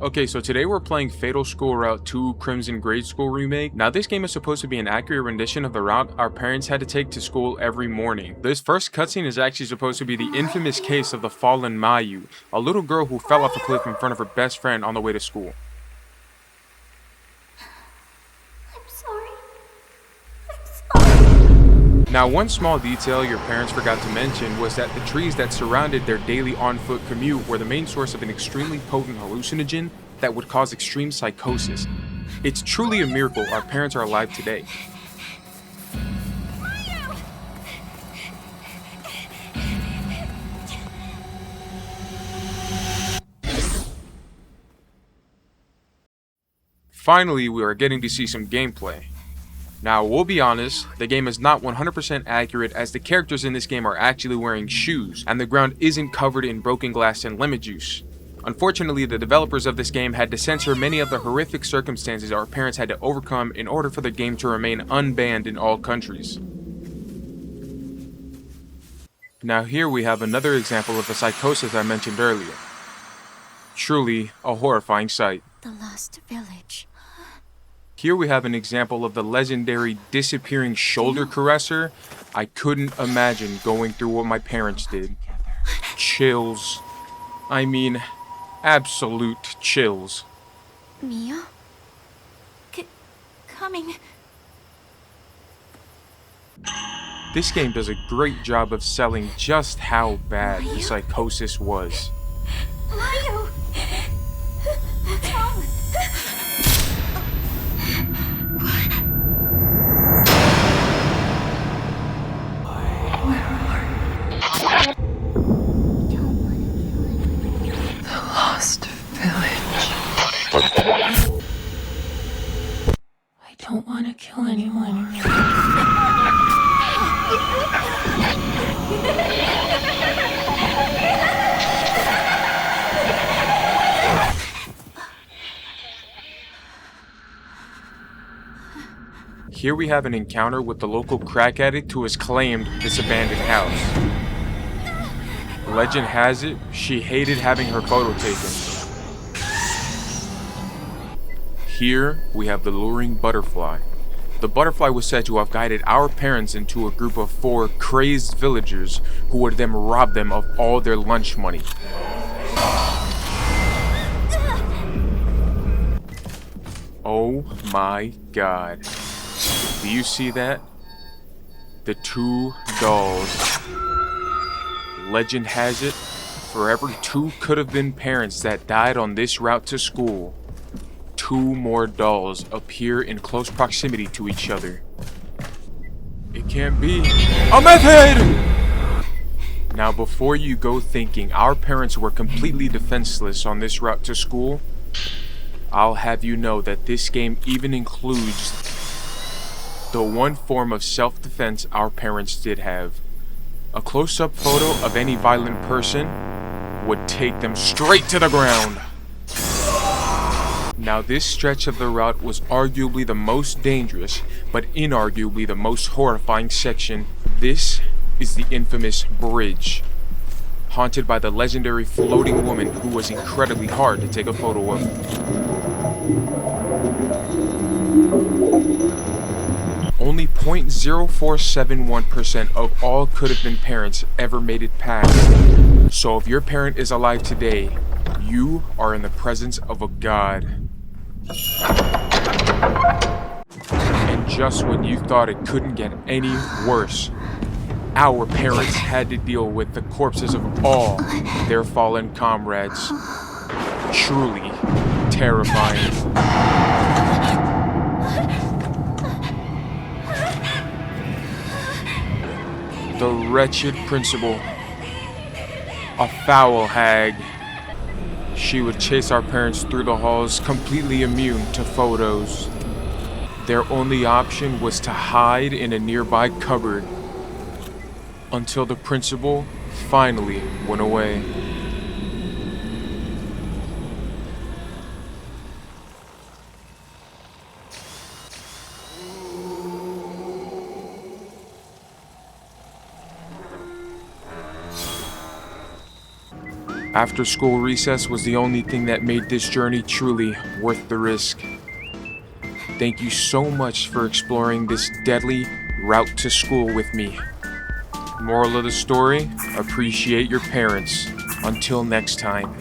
Okay, so today we're playing Fatal School Route 2 Crimson Grade School Remake. Now this game is supposed to be an accurate rendition of the route our parents had to take to school every morning. This first cutscene is actually supposed to be the infamous case of the fallen Mayu, a little girl who fell off a cliff in front of her best friend on the way to school. I'm sorry. Now one small detail your parents forgot to mention was that the trees that surrounded their daily on-foot commute were the main source of an extremely potent hallucinogen that would cause extreme psychosis. It's truly a miracle our parents are alive today. Finally, we are getting to see some gameplay. Now, we'll be honest, the game is not 100% accurate as the characters in this game are actually wearing shoes, and the ground isn't covered in broken glass and lemon juice. Unfortunately, the developers of this game had to censor many of the horrific circumstances our parents had to overcome in order for the game to remain unbanned in all countries. Now here we have another example of the psychosis I mentioned earlier. Truly a horrifying sight. The lost village. Here we have an example of the legendary disappearing shoulder caresser. I couldn't imagine going through what my parents did. Chills. I mean, absolute chills. Mia? Coming. This game does a great job of selling just how bad the psychosis was. Mayu! What's wrong? I don't want to kill anyone. Here we have an encounter with the local crack addict who has claimed this abandoned house. Legend has it, she hated having her photo taken. Here, we have the luring butterfly. The butterfly was said to have guided our parents into a group of 4 crazed villagers who would then rob them of all their lunch money. Oh my god. Do you see that? The 2 dolls. Legend has it, for every 2 could have been parents that died on this route to school, 2 more dolls appear in close proximity to each other. It can't be. A method! Now before you go thinking our parents were completely defenseless on this route to school, I'll have you know that this game even includes the one form of self-defense our parents did have. A close-up photo of any violent person would take them straight to the ground. Now this stretch of the route was arguably the most dangerous, but inarguably the most horrifying section. This is the infamous bridge, haunted by the legendary floating woman who was incredibly hard to take a photo of. Only 0.0471% of all could have been parents ever made it past. So if your parent is alive today, you are in the presence of a god. And just when you thought it couldn't get any worse, our parents had to deal with the corpses of all their fallen comrades. Truly terrifying. The wretched principal, a foul hag. She would chase our parents through the halls, completely immune to photos. Their only option was to hide in a nearby cupboard until the principal finally went away. After school recess was the only thing that made this journey truly worth the risk. Thank you so much for exploring this deadly route to school with me. Moral of the story, appreciate your parents. Until next time.